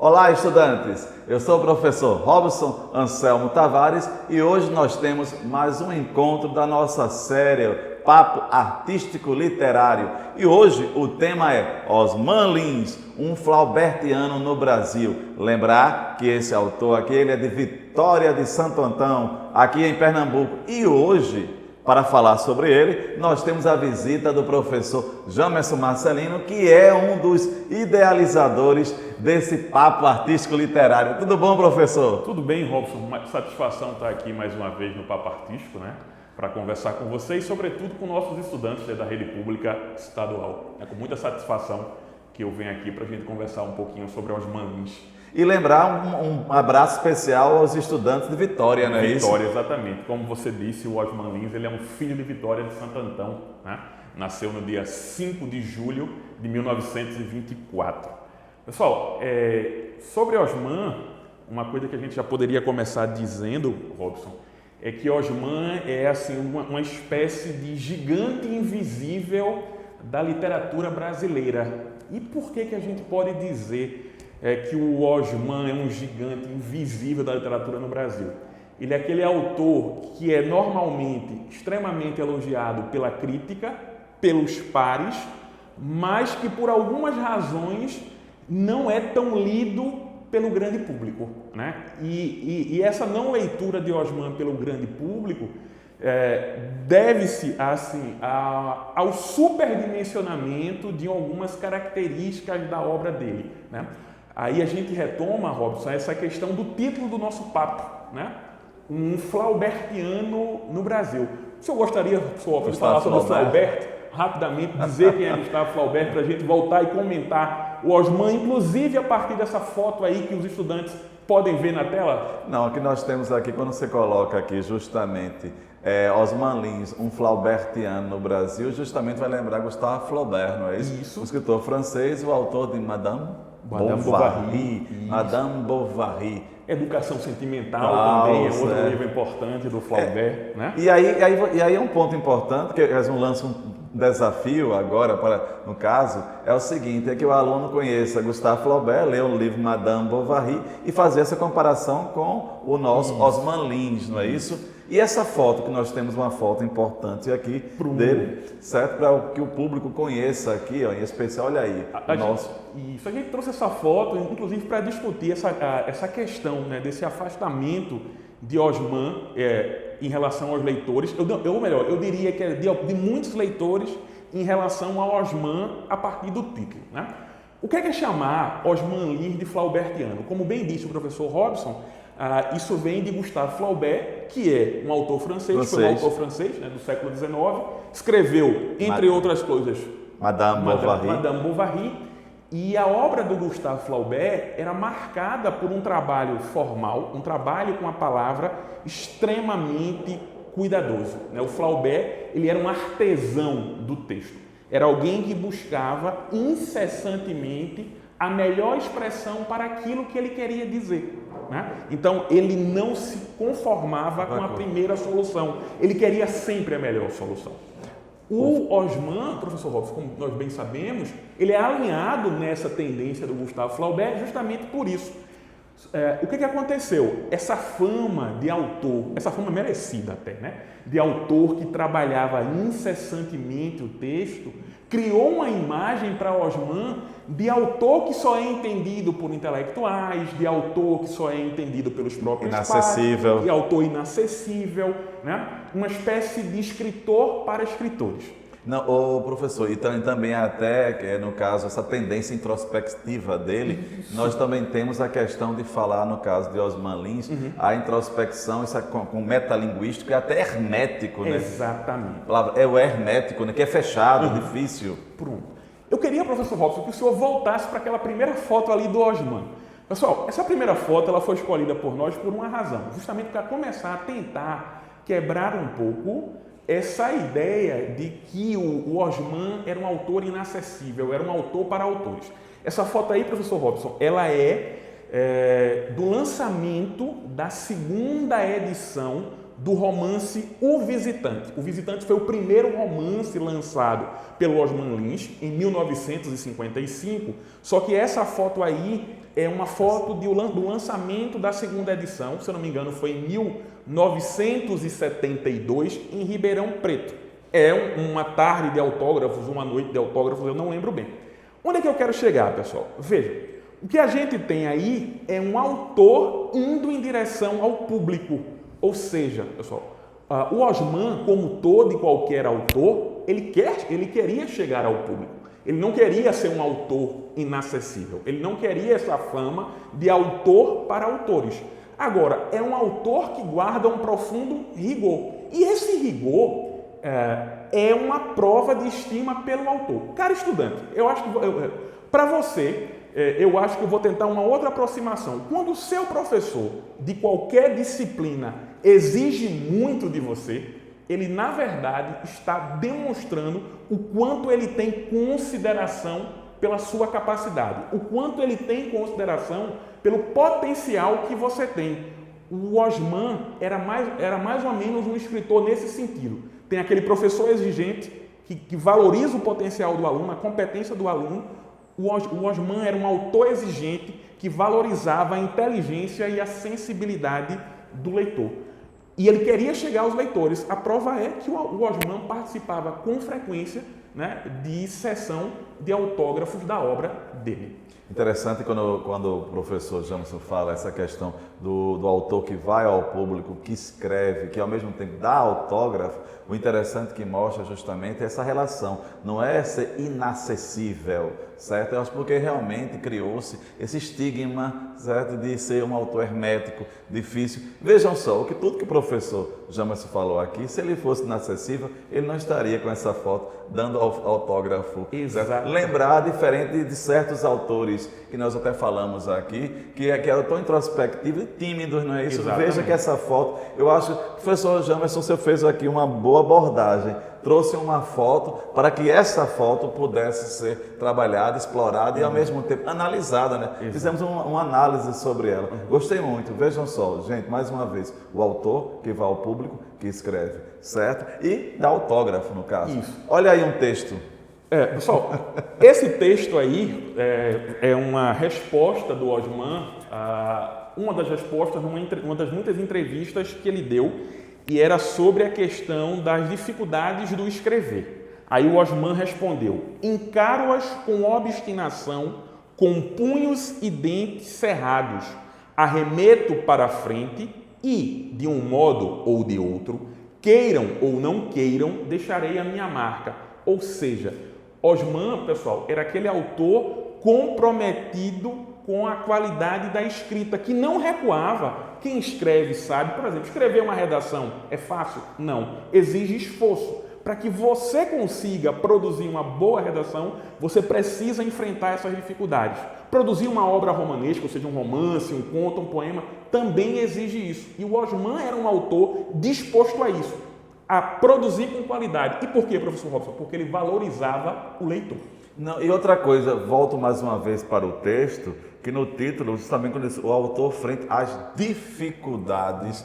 Olá, estudantes! Eu sou o professor Robson Anselmo Tavares e hoje nós temos mais um encontro da nossa série Papo Artístico Literário. E hoje o tema é Osman Lins, um flaubertiano no Brasil. Lembrar que esse autor aqui ele é de Vitória de Santo Antão, aqui em Pernambuco. E hoje, para falar sobre ele, nós temos a visita do professor Jamerson Marcelino, que é um dos idealizadores desse papo artístico literário. Tudo bom, professor? Tudo bem, Robson. Uma satisfação estar aqui mais uma vez no Papo Artístico, para conversar com vocês, sobretudo com nossos estudantes da rede pública estadual. É com muita satisfação que eu venho aqui para a gente conversar um pouquinho sobre Osman Lins. E lembrar um abraço especial aos estudantes de Vitória, não é isso? Vitória, exatamente. Como você disse, o Osman Lins ele é um filho de Vitória de Santo Antão, Nasceu no dia 5 de julho de 1924. Pessoal, sobre Osman, uma coisa que a gente já poderia começar dizendo, Robson, é que Osman é assim, uma espécie de gigante invisível da literatura brasileira. E por que a gente pode dizer que o Osman é um gigante invisível da literatura no Brasil? Ele é aquele autor que é normalmente extremamente elogiado pela crítica, pelos pares, mas que por algumas razões não é tão lido pelo grande público, E essa não leitura de Osman pelo grande público deve-se assim, ao superdimensionamento de algumas características da obra dele, Aí a gente retoma, Robson, essa questão do título do nosso papo, Um flaubertiano no Brasil. O senhor gostaria, de falar sobre o Flaubert? Rapidamente, dizer quem é Gustavo Flaubert para a gente voltar e comentar o Osman, inclusive a partir dessa foto aí que os estudantes podem ver na tela? Não, o que nós temos aqui, quando você coloca aqui justamente Osman Lins, um flaubertiano no Brasil, justamente vai lembrar Gustave Flaubert, não é isso? Isso. O escritor francês, o autor de Madame Bovary. Madame Bovary. Educação Sentimental também é outro livro importante do Flaubert, E aí é um ponto importante, que eles lançam um desafio agora, no caso, é o seguinte, é que o aluno conheça Gustave Flaubert, lê o livro Madame Bovary e fazer essa comparação com o nosso Osman Lins, não é isso? E essa foto, que nós temos uma foto importante aqui dele, certo? Para que o público conheça aqui, ó, em especial, olha aí. A gente trouxe essa foto, inclusive, para discutir essa questão desse afastamento de Osman em relação aos leitores. Eu diria que é de muitos leitores em relação ao Osman a partir do título. O que é chamar Osman Lins de flaubertiano? Como bem disse o professor Robson, isso vem de Gustave Flaubert, que é um autor francês, foi um autor francês do século XIX, escreveu, entre outras coisas, Madame Bovary, e a obra do Gustave Flaubert era marcada por um trabalho formal, um trabalho com a palavra extremamente cuidadoso. O Flaubert ele era um artesão do texto, era alguém que buscava incessantemente a melhor expressão para aquilo que ele queria dizer. Então, ele não se conformava com a primeira solução. Ele queria sempre a melhor solução. O Osman, professor Robson, como nós bem sabemos, ele é alinhado nessa tendência do Gustave Flaubert justamente por isso. O que aconteceu? Essa fama de autor, essa fama merecida até, de autor que trabalhava incessantemente o texto, criou uma imagem para Osman de autor que só é entendido por intelectuais, de autor que só é entendido pelos próprios pares, de autor inacessível, uma espécie de escritor para escritores. Não, professor, e também até, no caso, essa tendência introspectiva dele, nós também temos a questão de falar, no caso de Osman Lins, a introspecção, isso com metalinguístico e até hermético, Exatamente. É o hermético, que é fechado, difícil. Pronto. Eu queria, professor Robson, que o senhor voltasse para aquela primeira foto ali do Osman. Pessoal, essa primeira foto ela foi escolhida por nós por uma razão, justamente para começar a tentar quebrar um pouco essa ideia de que o Osman era um autor inacessível, era um autor para autores. Essa foto aí, professor Robson, ela é do lançamento da segunda edição do romance O Visitante. O Visitante foi o primeiro romance lançado pelo Osman Lins em 1955, só que essa foto aí é uma foto do lançamento da segunda edição, se eu não me engano foi em 1972, em Ribeirão Preto. É uma tarde de autógrafos, uma noite de autógrafos, eu não lembro bem. Onde é que eu quero chegar, pessoal? Veja, o que a gente tem aí é um autor indo em direção ao público. Ou seja, pessoal, o Osman, como todo e qualquer autor, ele queria chegar ao público. Ele não queria ser um autor inacessível. Ele não queria essa fama de autor para autores. Agora, é um autor que guarda um profundo rigor. E esse rigor é uma prova de estima pelo autor. Cara estudante, eu acho que para você, eu acho que eu vou tentar uma outra aproximação. Quando o seu professor de qualquer disciplina exige muito de você, ele na verdade está demonstrando o quanto ele tem consideração pela sua capacidade, o quanto ele tem consideração pelo potencial que você tem. O Osman era mais ou menos um escritor nesse sentido. Tem aquele professor exigente que valoriza o potencial do aluno, a competência do aluno. O Osman era um autor exigente que valorizava a inteligência e a sensibilidade do leitor. E ele queria chegar aos leitores. A prova é que o Osman participava com frequência, né, de sessão de autógrafos da obra dele. Interessante quando o professor Jamerson fala essa questão do autor que vai ao público, que escreve, que ao mesmo tempo dá autógrafo. O interessante que mostra justamente essa relação, não é ser inacessível, certo? Eu acho porque realmente criou-se esse estigma, certo, de ser um autor hermético, difícil. Vejam só, tudo que o professor Jamerson falou aqui, se ele fosse inacessível, ele não estaria com essa foto dando autógrafo. Exato. Lembrar, diferente de certos autores que nós até falamos aqui, que eram tão introspectivos e tímidos, não é isso? Exatamente. Veja que essa foto, eu acho, professor Jamerson, você fez aqui uma boa abordagem, trouxe uma foto para que essa foto pudesse ser trabalhada, explorada e ao mesmo tempo analisada, né? Exato. Fizemos uma análise sobre ela. Gostei muito, vejam só, gente, mais uma vez, o autor que vai ao público, que escreve, certo? E dá autógrafo, no caso. Isso. Olha aí um texto. Pessoal, esse texto aí é uma resposta do Osman, uma das respostas numa das muitas entrevistas que ele deu, e era sobre a questão das dificuldades do escrever. Aí o Osman respondeu: encaro-as com obstinação, com punhos e dentes cerrados, arremeto para a frente e, de um modo ou de outro, queiram ou não queiram, deixarei a minha marca. Ou seja, Osman, pessoal, era aquele autor comprometido com a qualidade da escrita, que não recuava. Quem escreve sabe, por exemplo, escrever uma redação é fácil? Não. Exige esforço. Para que você consiga produzir uma boa redação, você precisa enfrentar essas dificuldades. Produzir uma obra romanesca, ou seja, um romance, um conto, um poema, também exige isso. E o Osman era um autor disposto a isso, a produzir com qualidade. E por quê, professor Robson? Porque ele valorizava o leitor. Não, e outra coisa, volto mais uma vez para o texto, que no título, justamente quando diz, o autor frente às dificuldades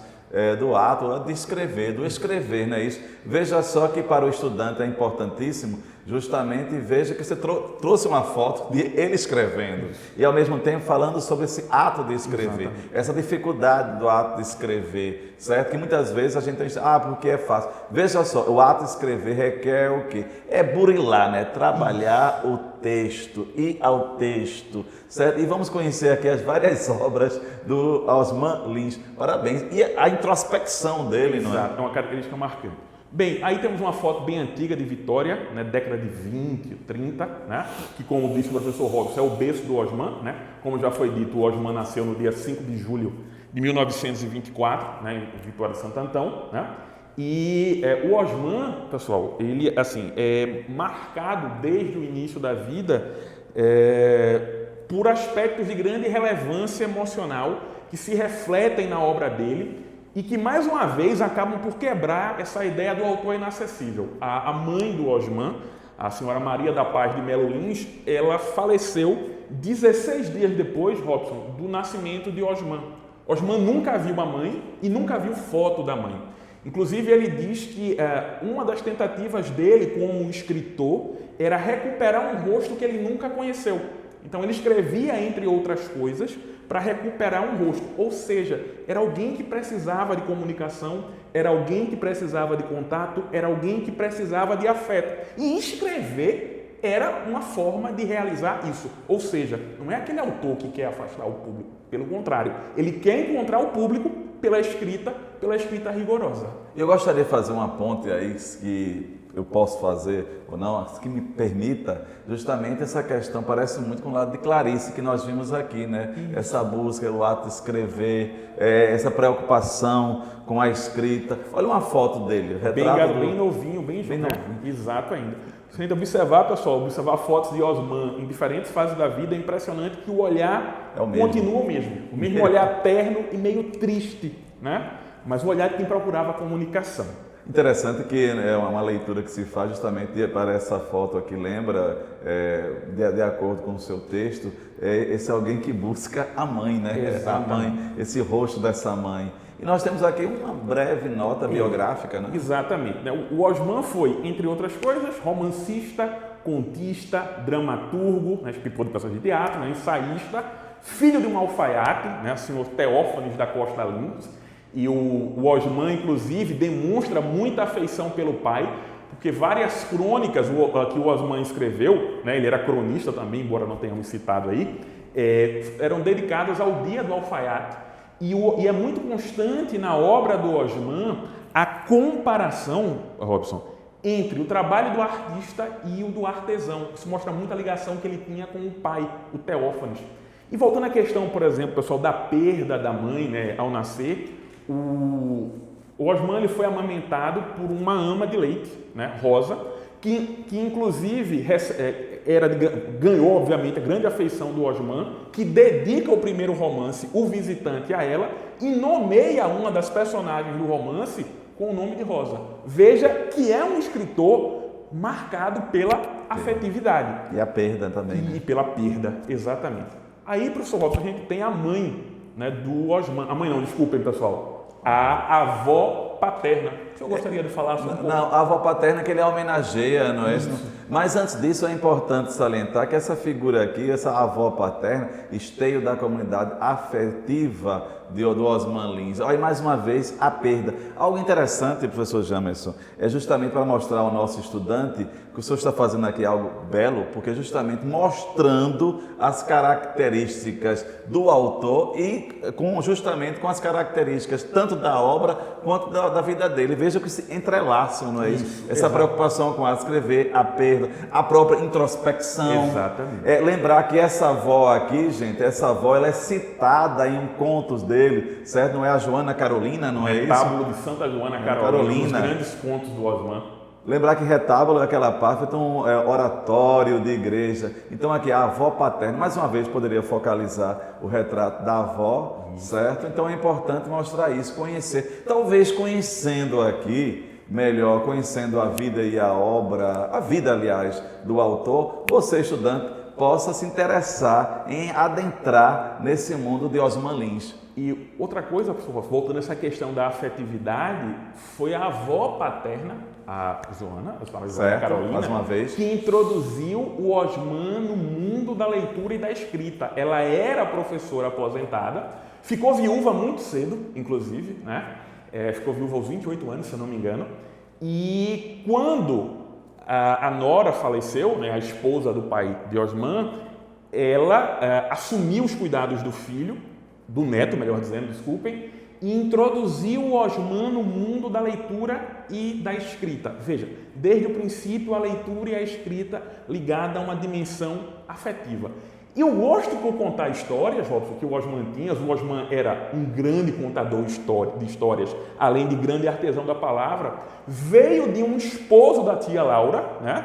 do ato de escrever, do escrever, não é isso? Veja só que para o estudante é importantíssimo, justamente veja que você trouxe uma foto de ele escrevendo e ao mesmo tempo falando sobre esse ato de escrever, exatamente, essa dificuldade do ato de escrever, certo? Que muitas vezes a gente pensa, porque é fácil. Veja só, o ato de escrever requer o quê? É burilar, né? Trabalhar o texto, ir ao texto, certo? E vamos conhecer aqui as várias obras do Osman Lins. Parabéns. E a introspecção dele, não é? Exato, é uma característica marcante. Bem, aí temos uma foto bem antiga de Vitória, né, década de 20, 30, né, que, como disse o professor Robson, é o berço do Osman, né? Como já foi dito, o Osman nasceu no dia 5 de julho de 1924, né, em Vitória de Santo Antão, né? E o Osman, pessoal, ele assim, é marcado desde o início da vida por aspectos de grande relevância emocional que se refletem na obra dele e que, mais uma vez, acabam por quebrar essa ideia do autor inacessível. A mãe do Osman, a senhora Maria da Paz de Melo Lins, ela faleceu 16 dias depois, Robson, do nascimento de Osman. Osman nunca viu a mãe e nunca viu foto da mãe. Inclusive, ele diz que uma das tentativas dele como escritor era recuperar um rosto que ele nunca conheceu. Então, ele escrevia, entre outras coisas, para recuperar um rosto. Ou seja, era alguém que precisava de comunicação, era alguém que precisava de contato, era alguém que precisava de afeto. E escrever era uma forma de realizar isso. Ou seja, não é aquele autor que quer afastar o público. Pelo contrário, ele quer encontrar o público pela escrita rigorosa. Eu gostaria de fazer uma ponte aí que eu posso fazer ou não, que me permita justamente essa questão, parece muito com o lado de Clarice que nós vimos aqui, né? Isso. Essa busca, o ato de escrever, essa preocupação com a escrita. Olha uma foto dele, retrato bem novinho, bem novinho. Exato ainda. Se a gente observar, pessoal, observar fotos de Osman em diferentes fases da vida, é impressionante que o olhar continua o mesmo. O mesmo olhar terno e meio triste, né? Mas o olhar de quem procurava comunicação. Interessante que é uma leitura que se faz justamente para essa foto aqui, lembra, de acordo com o seu texto, esse alguém que busca a mãe, né? Exatamente. A mãe, esse rosto dessa mãe. E nós temos aqui uma breve nota biográfica, né? Exatamente. O Osman foi, entre outras coisas, romancista, contista, dramaturgo, né, escritor de peças de teatro, né, ensaísta, filho de um alfaiate, né, o senhor Teófanes da Costa Lins. E o Osman, inclusive, demonstra muita afeição pelo pai, porque várias crônicas que o Osman escreveu, né, ele era cronista também, embora não tenhamos citado aí, eram dedicadas ao dia do alfaiate. E é muito constante na obra do Osman a comparação, Robson, entre o trabalho do artista e o do artesão. Isso mostra muito a ligação que ele tinha com o pai, o Teófanes. E voltando à questão, por exemplo, pessoal, da perda da mãe, né, ao nascer, o Osman ele foi amamentado por uma ama de leite, né, Rosa, que inclusive ganhou, obviamente, a grande afeição do Osman, que dedica o primeiro romance, O Visitante, a ela e nomeia uma das personagens do romance com o nome de Rosa. Veja que é um escritor marcado pela afetividade. E a perda também. E pela perda, exatamente. Aí, professor Robson, a gente tem a mãe, né, do Osman. A mãe não, desculpem, pessoal. A avó paterna. O senhor gostaria de falar sobre Não, a avó paterna que ele homenageia, não é isso? Mas antes disso é importante salientar que essa figura aqui, essa avó paterna, esteio da comunidade afetiva do Osman Lins. Olha, mais uma vez, a perda. Algo interessante, professor Jamerson, é justamente para mostrar ao nosso estudante que o senhor está fazendo aqui algo belo, porque justamente mostrando as características do autor e justamente com as características tanto da obra quanto da vida dele. Veja que se entrelaçam, não é isso? Essa preocupação com a escrever, a perda, a própria introspecção. Exatamente. Lembrar que essa avó aqui, gente, essa avó, ela é citada em contos dele, certo? Não é a Joana Carolina, não é isso? Retábulo de Santa Joana Carolina, um dos grandes contos do Osman. Lembrar que retábulo é aquela parte, então oratório de igreja. Então aqui a avó paterna, mais uma vez poderia focalizar o retrato da avó, certo? Então é importante mostrar isso, conhecer. Talvez conhecendo aqui, melhor, conhecendo a vida e a obra, a vida aliás, do autor, você estudante possa se interessar em adentrar nesse mundo de Osman Lins. E outra coisa, professor, voltando a essa questão da afetividade, foi a avó paterna, a Joana Carolina, mais uma vez, que introduziu o Osman no mundo da leitura e da escrita. Ela era professora aposentada, ficou viúva muito cedo, inclusive, né? Ficou viúva aos 28 anos, se eu não me engano. E quando a nora faleceu, né, a esposa do pai de Osman, ela assumiu os cuidados do filho, do neto, melhor dizendo, desculpem, e introduziu o Osman no mundo da leitura e da escrita. Veja, desde o princípio a leitura e a escrita ligada a uma dimensão afetiva. E o gosto por contar histórias, Robson, que o Osman tinha, o Osman era um grande contador de histórias, além de grande artesão da palavra, veio de um esposo da tia Laura, né,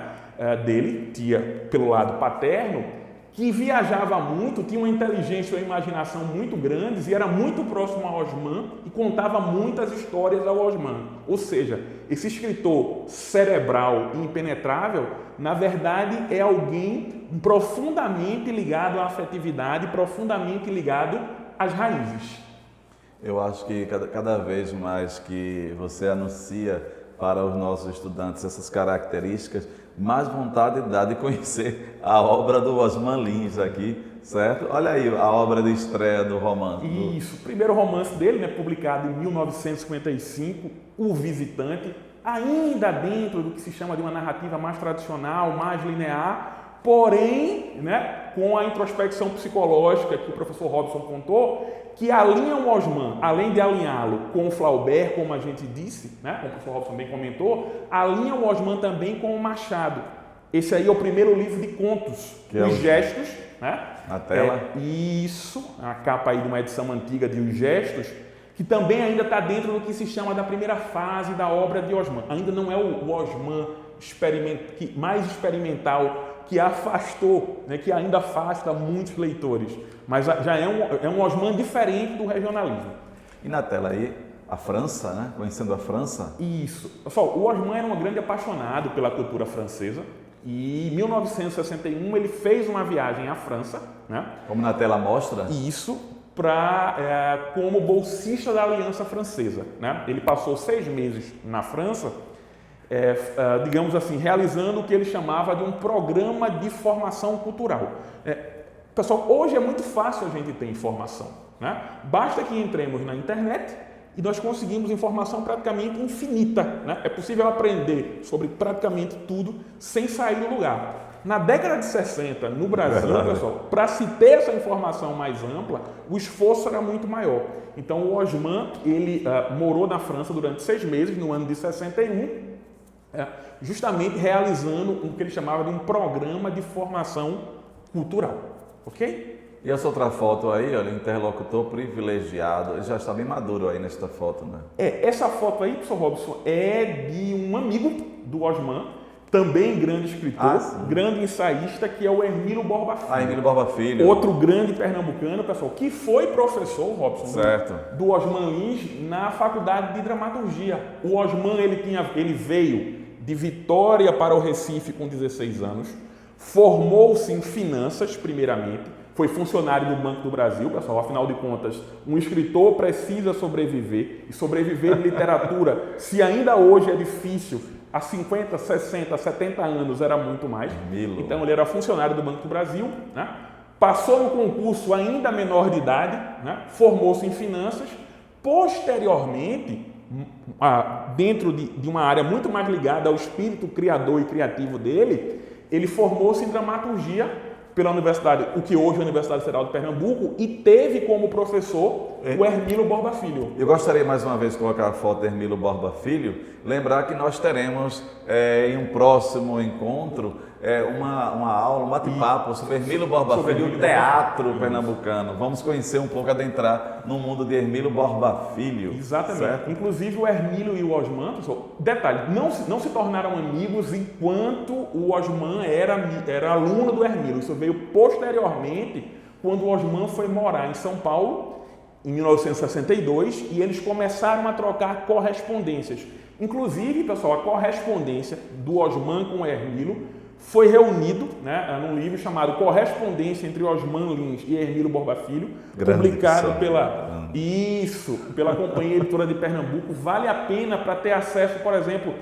dele, tia pelo lado paterno, que viajava muito, tinha uma inteligência e uma imaginação muito grandes e era muito próximo ao Osman e contava muitas histórias ao Osman. Ou seja, esse escritor cerebral e impenetrável, na verdade, é alguém profundamente ligado à afetividade, profundamente ligado às raízes. Eu acho que cada vez mais que você anuncia para os nossos estudantes essas características, mais vontade dá de conhecer a obra do Osman Lins aqui, certo? Olha aí a obra de estreia do romance. Isso, o primeiro romance dele, né, publicado em 1955, O Visitante, ainda dentro do que se chama de uma narrativa mais tradicional, mais linear, porém, né, com a introspecção psicológica que o professor Robson contou, que alinha o Osman, além de alinhá-lo com o Flaubert, como a gente disse, né, como o professor Robson bem comentou, alinha o Osman também com o Machado. Esse aí é o primeiro livro de contos, Os Gestos, né? Na tela. Isso, a capa aí de uma edição antiga de Os Gestos, que também ainda está dentro do que se chama da primeira fase da obra de Osman. Ainda não é o Osman mais experimental, que afastou, né, que ainda afasta muitos leitores, mas já é um Osman diferente do regionalismo. E na tela aí, a França, né? Conhecendo a França. Isso. Pessoal, o Osman era um grande apaixonado pela cultura francesa e em 1961 ele fez uma viagem à França, né? Como na tela mostra. Isso, como bolsista da Aliança Francesa, né? Ele passou 6 meses na França, digamos assim, realizando o que ele chamava de um programa de formação cultural. Pessoal, hoje é muito fácil a gente ter informação, né? Basta que entremos na internet e nós conseguimos informação praticamente infinita, né? É possível aprender sobre praticamente tudo sem sair do lugar. Na década de 60, no Brasil, pessoal, para se ter essa informação mais ampla, o esforço era muito maior. Então, o Osman, ele morou na França durante 6 meses, no ano de 61, justamente realizando o que ele chamava de um programa de formação cultural, ok? E essa outra foto aí, olha, interlocutor privilegiado, ele já está bem maduro aí nesta foto, né? Essa foto aí, professor Robson, é de um amigo do Osman, também grande escritor, grande ensaísta, que é o Hermílio Borba Filho. Hermílio Borba Filho. Outro grande pernambucano, pessoal, que foi professor, Robson, certo, do Osman Lins na Faculdade de Dramaturgia. O Osman, ele veio de Vitória para o Recife com 16 anos, formou-se em finanças, primeiramente, foi funcionário do Banco do Brasil, pessoal, afinal de contas, um escritor precisa sobreviver, e sobreviver em literatura, se ainda hoje é difícil, há 50, 60, 70 anos era muito mais. Então ele era funcionário do Banco do Brasil, né? Passou no concurso ainda menor de idade, né? Formou-se em finanças, posteriormente, dentro de uma área muito mais ligada ao espírito criador e criativo dele, ele formou-se em dramaturgia pela Universidade, o que hoje é a Universidade Federal de Pernambuco, e teve como professor o Hermílio Borba Filho. Eu gostaria mais uma vez de colocar a foto do Hermílio Borba Filho, lembrar que nós teremos em um próximo encontro uma aula, um bate-papo sobre Hermílio Borba Filho e o teatro pernambucano. Vamos conhecer um pouco, adentrar no mundo de Hermílio Borba Filho. Exatamente. Certo? Inclusive o Hermílio e o Osman, detalhe, não se tornaram amigos enquanto o Osman era aluno do Hermílio. Isso veio posteriormente, quando o Osman foi morar em São Paulo, em 1962, e eles começaram a trocar correspondências. Inclusive, pessoal, a correspondência do Osman com o Hermílio foi reunido, né, num livro chamado Correspondência entre Osman Lins e Hermílio Borba Filho, publicado pela Companhia Editora de Pernambuco. Vale a pena para ter acesso, por exemplo,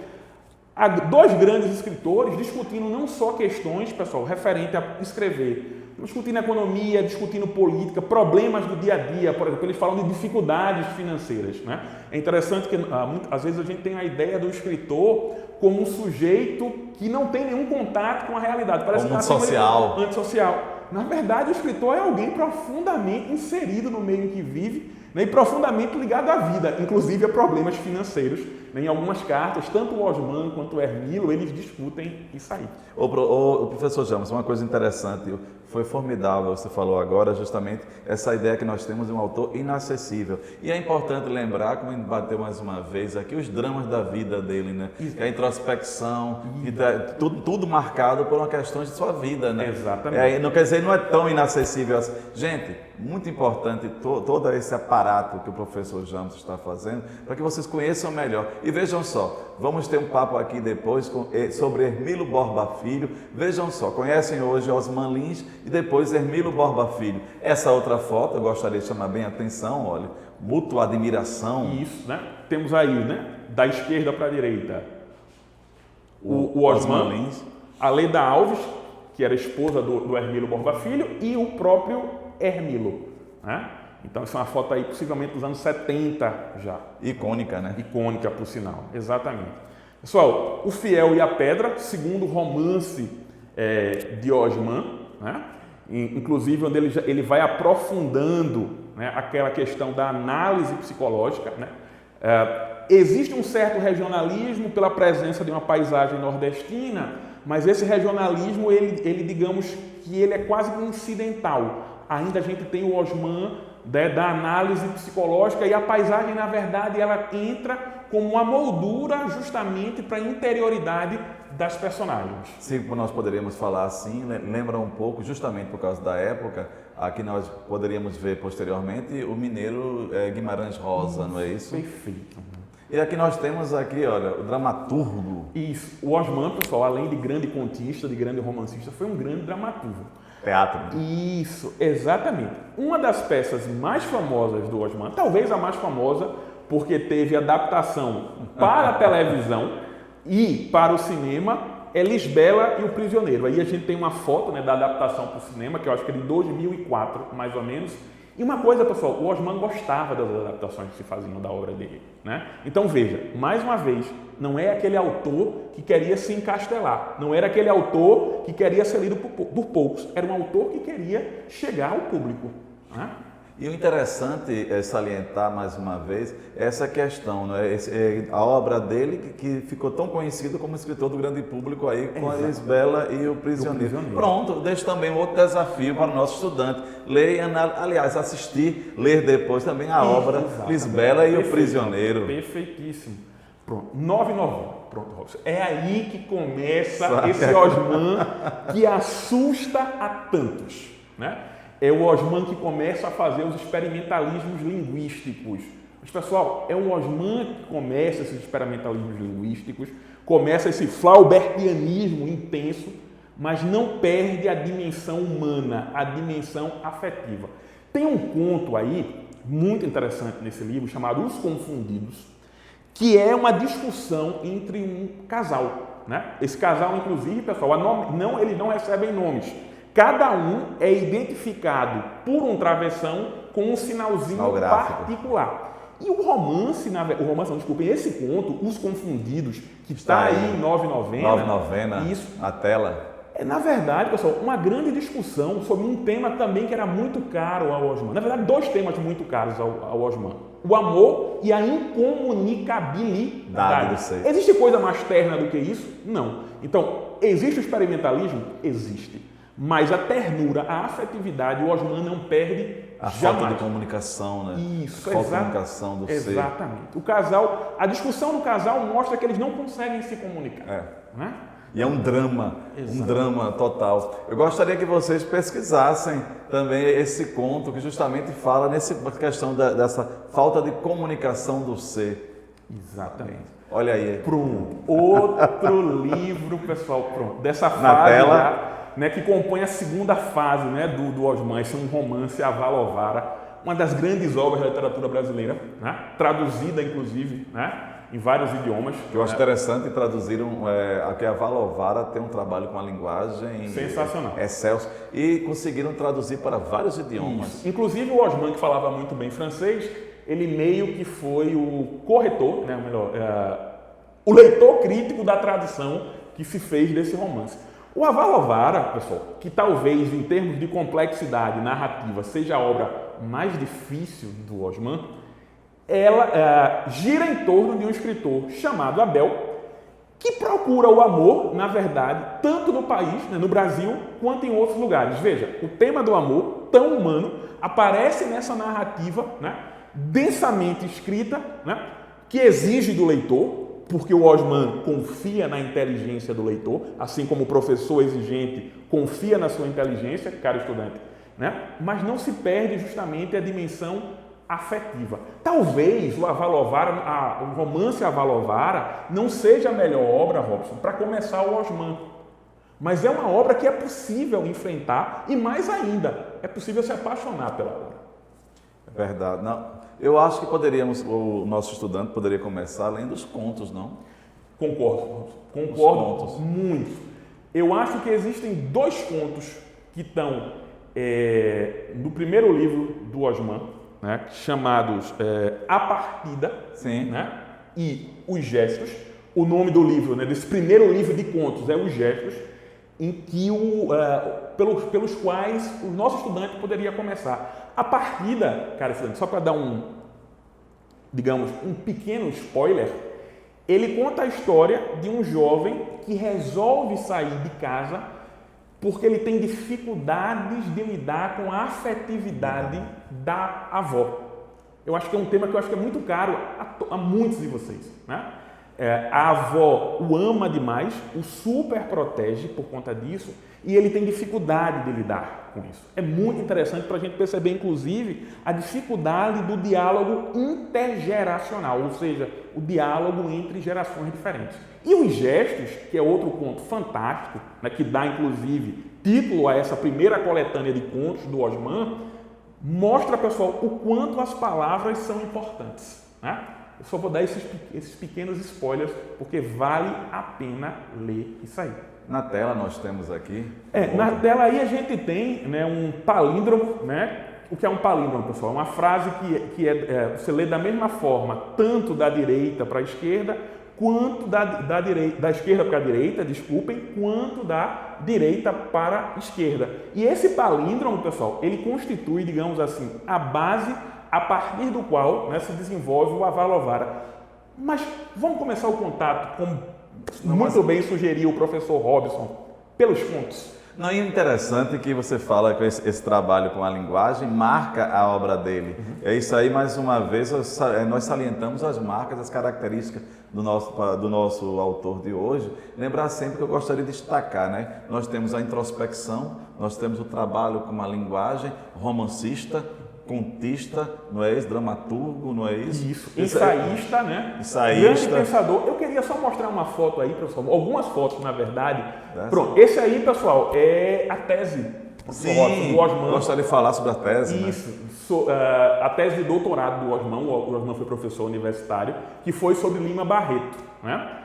a 2 grandes escritores discutindo não só questões, pessoal, referente a escrever, discutindo economia, discutindo política, problemas do dia a dia, por exemplo, eles falam de dificuldades financeiras, né? É interessante que às vezes a gente tem a ideia do escritor como um sujeito que não tem nenhum contato com a realidade. Parece como antissocial. Na verdade, o escritor é alguém profundamente inserido no meio em que vive, né, e profundamente ligado à vida, inclusive a problemas financeiros. Em algumas cartas, tanto o Osman quanto o Hermílio, eles discutem isso aí. O professor James, uma coisa interessante, foi formidável, você falou agora, justamente essa ideia que nós temos de um autor inacessível. E é importante lembrar, como a gente bateu mais uma vez aqui, os dramas da vida dele, né? A introspecção, tudo marcado por uma questão de sua vida, né? Exatamente. Não quer dizer, não é tão inacessível assim. Gente, muito importante todo esse aparato que o professor James está fazendo, para que vocês conheçam melhor. E vejam só, vamos ter um papo aqui depois sobre Hermílio Borba Filho. Vejam só, conhecem hoje Osman Lins e depois Hermílio Borba Filho. Essa outra foto, eu gostaria de chamar bem a atenção, olha, mútua admiração. Isso, né? Temos aí, né? Da esquerda para a direita, o Osman Lins, a Leda Alves, que era esposa do Hermilo Borba Filho, e o próprio Hermilo, né? Então, essa é uma foto aí, possivelmente dos anos 70 já. icônica, né? Icônica, por sinal. Exatamente. Pessoal, O Fiel e a Pedra, segundo romance de Osman, né? Inclusive onde ele vai aprofundando, né, aquela questão da análise psicológica, né? Existe um certo regionalismo pela presença de uma paisagem nordestina, mas esse regionalismo, ele digamos que ele é quase que incidental. Ainda a gente tem o Osman, né, da análise psicológica, e a paisagem, na verdade, ela entra como uma moldura justamente para a interioridade das personagens. Sim, nós poderíamos falar assim, lembra um pouco, justamente por causa da época, aqui nós poderíamos ver posteriormente o mineiro Guimarães Rosa, não é isso? Perfeito. E aqui nós temos aqui, olha, o dramaturgo. Isso. O Osman, pessoal, além de grande contista, de grande romancista, foi um grande dramaturgo. Teatro. Isso, exatamente. Uma das peças mais famosas do Osman, talvez a mais famosa, porque teve adaptação para a televisão e para o cinema, é Lisbela e o Prisioneiro. Aí a gente tem uma foto, né, da adaptação para o cinema, que eu acho que é de 2004, mais ou menos. E uma coisa, pessoal, o Osman gostava das adaptações que se faziam da obra dele, né? Então veja, mais uma vez, não é aquele autor que queria se encastelar, não era aquele autor que queria ser lido por poucos, era um autor que queria chegar ao público, né? E o interessante é salientar mais uma vez essa questão, né? A obra dele que ficou tão conhecido como escritor do grande público aí com a Lisbela e o Prisioneiro. Pronto, deixo também um outro desafio para o nosso estudante. Ler, aliás, assistir, ler depois também a obra Lisbela e o Prisioneiro. Perfeitíssimo. Pronto, 9,90. Pronto, Robson. É aí que começa esse Osman que assusta a tantos, né? É o Osman que começa a fazer os experimentalismos linguísticos. Mas, pessoal, é o Osman que começa esses experimentalismos linguísticos, começa esse flaubertianismo intenso, mas não perde a dimensão humana, a dimensão afetiva. Tem um conto aí, muito interessante nesse livro, chamado Os Confundidos, que é uma discussão entre um casal, né? Esse casal, inclusive, pessoal, eles não recebem nomes. Cada um é identificado por um travessão com um sinalzinho particular. E o romance, esse conto, Os Confundidos, que está aí em 9,90. Isso. Na tela. É, na verdade, pessoal, uma grande discussão sobre um tema também que era muito caro ao Osman. Na verdade, dois temas muito caros ao Osman. O amor e a incomunicabilidade do ser. Existe coisa mais terna do que isso? Não. Então, existe o experimentalismo? Existe. Mas a ternura, a afetividade, o Osman não perde a jamais. Falta de comunicação, né? Isso, a falta de comunicação do ser. Exatamente. O casal, a discussão do casal mostra que eles não conseguem se comunicar. Né? E é um drama, um drama total. Eu gostaria que vocês pesquisassem também esse conto que justamente fala nessa questão dessa falta de comunicação do ser. Exatamente. Olha aí. Pronto. Outro livro, pessoal, pronto. Dessa fase na tela. Já, né, que compõe a segunda fase, né, do Osman. Esse é um romance a Valovara, uma das grandes obras da literatura brasileira, né, traduzida, inclusive, né, em vários idiomas. Eu acho interessante traduziram, aqui a Valovara tem um trabalho com a linguagem sensacional, excelso, e conseguiram traduzir para vários idiomas. Isso. Inclusive o Osman, que falava muito bem francês, ele meio que foi o corretor, né, o leitor crítico da tradução que se fez desse romance. O Avalovara, pessoal, que talvez em termos de complexidade narrativa seja a obra mais difícil do Osman, ela gira em torno de um escritor chamado Abel, que procura o amor, na verdade, tanto no país, né, no Brasil, quanto em outros lugares. Veja, o tema do amor, tão humano, aparece nessa narrativa, né, densamente escrita, né, que exige do leitor, porque o Osman confia na inteligência do leitor, assim como o professor exigente confia na sua inteligência, caro estudante, né? Mas não se perde justamente a dimensão afetiva. Talvez o romance Avalovara não seja a melhor obra, Robson, para começar o Osman, mas é uma obra que é possível enfrentar e, mais ainda, é possível se apaixonar pela obra. É verdade. Não, eu acho que o nosso estudante poderia começar lendo os contos, não? Concordo muito. Eu acho que existem dois contos que estão no primeiro livro do Osman, né, chamados A Partida, Sim. né, e Os Gestos. O nome do livro, né, desse primeiro livro de contos, é Os Gestos, em que pelos quais o nosso estudante poderia começar. A Partida, cara, só para dar um pequeno spoiler, ele conta a história de um jovem que resolve sair de casa porque ele tem dificuldades de lidar com a afetividade da avó. Eu acho que é um tema que eu acho que é muito caro a muitos de vocês, né? A avó o ama demais, o super protege por conta disso e ele tem dificuldade de lidar com isso. É muito interessante para a gente perceber, inclusive, a dificuldade do diálogo intergeracional, ou seja, o diálogo entre gerações diferentes. E Os Gestos, que é outro conto fantástico, né, que dá, inclusive, título a essa primeira coletânea de contos do Osman, mostra, pessoal, o quanto as palavras são importantes, né? Eu só vou dar esses pequenos spoilers, porque vale a pena ler isso aí. Na tela nós temos aqui... Na tela aí a gente tem, né, um palíndromo, né? O que é um palíndromo, pessoal? Uma frase que você lê da mesma forma, tanto da direita para a esquerda, quanto da esquerda para a direita, desculpem, quanto da direita para a esquerda. E esse palíndromo, pessoal, ele constitui, digamos assim, a base a partir do qual, né, se desenvolve o Avalovara. Mas vamos começar o contato, como muito bem sugeriu o professor Robson, pelos contos. Não, e é interessante que você fala que esse trabalho com a linguagem marca a obra dele. É isso aí, mais uma vez, nós salientamos as marcas, as características do nosso autor de hoje. Lembrar sempre que eu gostaria de destacar, né? Nós temos a introspecção, nós temos o trabalho com a linguagem, romancista, contista, não é isso? Dramaturgo, não é isso? Isso, ensaísta, né? Ensaísta. Grande pensador. Eu queria só mostrar uma foto aí, pessoal, algumas fotos, na verdade. Pronto, esse aí, pessoal, é a tese do Osman. Gostaria de falar sobre a tese, Isso, né? A tese de doutorado do Osman, o Osman foi professor universitário, que foi sobre Lima Barreto, né?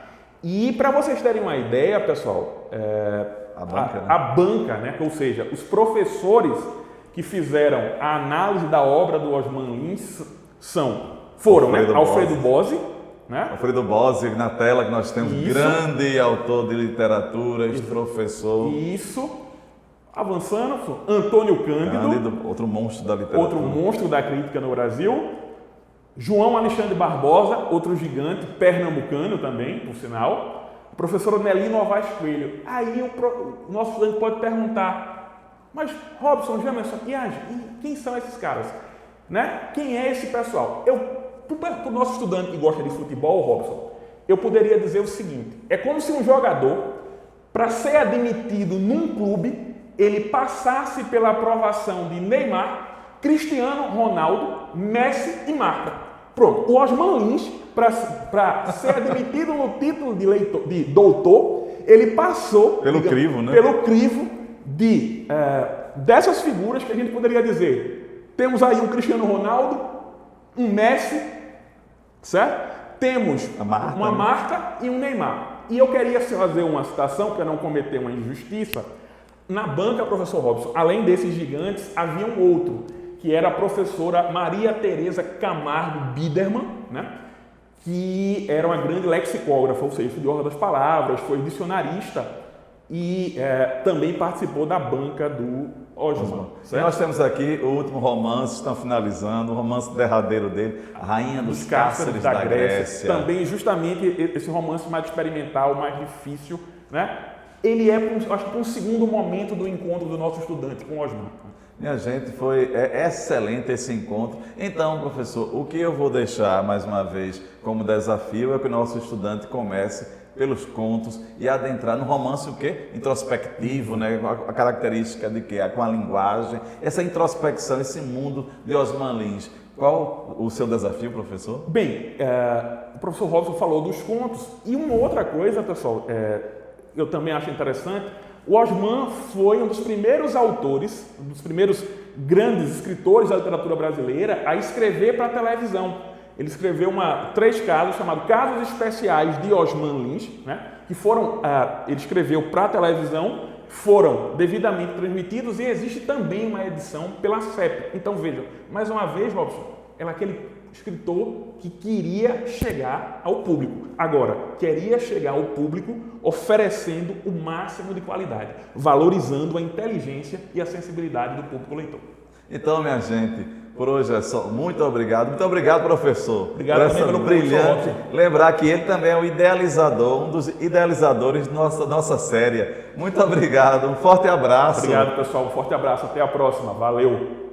E para vocês terem uma ideia, pessoal, a banca, né? Ou seja, os professores que fizeram a análise da obra do Osman Lins foram Alfredo Bose, né? Alfredo Bose, na tela que nós temos, grande autor de literatura, professor. Isso. Avançando, Antônio Cândido, outro monstro da literatura. Outro monstro da crítica no Brasil. João Alexandre Barbosa, outro gigante, pernambucano também, por sinal. O professor Nelino Novaes Coelho. Aí o nosso estudante pode perguntar: mas Robson, Jamerson, quem são esses caras? Né? Quem é esse pessoal? Para o nosso estudante que gosta de futebol, Robson, eu poderia dizer o seguinte: é como se um jogador, para ser admitido num clube, ele passasse pela aprovação de Neymar, Cristiano Ronaldo, Messi e Marta. Pronto, o Osman Lins, para ser admitido no título de doutor, ele passou pelo crivo, né? Pelo crivo dessas figuras que a gente poderia dizer. Temos aí um Cristiano Ronaldo, um Messi, certo? Temos uma Marta e um Neymar. E eu queria fazer uma citação para não cometer uma injustiça. Na banca, professor Robson, além desses gigantes, havia um outro, que era a professora Maria Tereza Camargo Biderman, né? Que era uma grande lexicógrafa, ou seja, estudiosa das palavras, foi dicionarista e também participou da banca do Osman. Nós temos aqui o último romance, estão finalizando, o romance derradeiro dele, A Rainha dos Cárceres da Grécia. Também, justamente, esse romance mais experimental, mais difícil, né? Ele acho que para um segundo momento do encontro do nosso estudante com o Osman. Minha gente, foi excelente esse encontro. Então, professor, o que eu vou deixar mais uma vez como desafio é que o nosso estudante comece pelos contos e adentrar no romance o quê? Introspectivo, né? A característica de quê? Com a linguagem, essa introspecção, esse mundo de Osman Lins. Qual o seu desafio, professor? Bem, o professor Robson falou dos contos e uma outra coisa, pessoal, eu também acho interessante. O Osman foi um dos primeiros autores, um dos primeiros grandes escritores da literatura brasileira a escrever para a televisão. Ele escreveu 3 casos chamados Casos Especiais de Osman Lins, né? Que foram, ele escreveu para a televisão, foram devidamente transmitidos e existe também uma edição pela CEP. Então vejam, mais uma vez, Robson, é aquele escritor que queria chegar ao público. Agora, queria chegar ao público oferecendo o máximo de qualidade, valorizando a inteligência e a sensibilidade do público leitor. Então, minha gente, por hoje é só. Muito obrigado. Muito obrigado, professor. Obrigado por também essa pelo brilhante. convite. Lembrar que ele também é o idealizador, um dos idealizadores de nossa série. Muito obrigado. Um forte abraço. Obrigado, pessoal. Um forte abraço. Até a próxima. Valeu.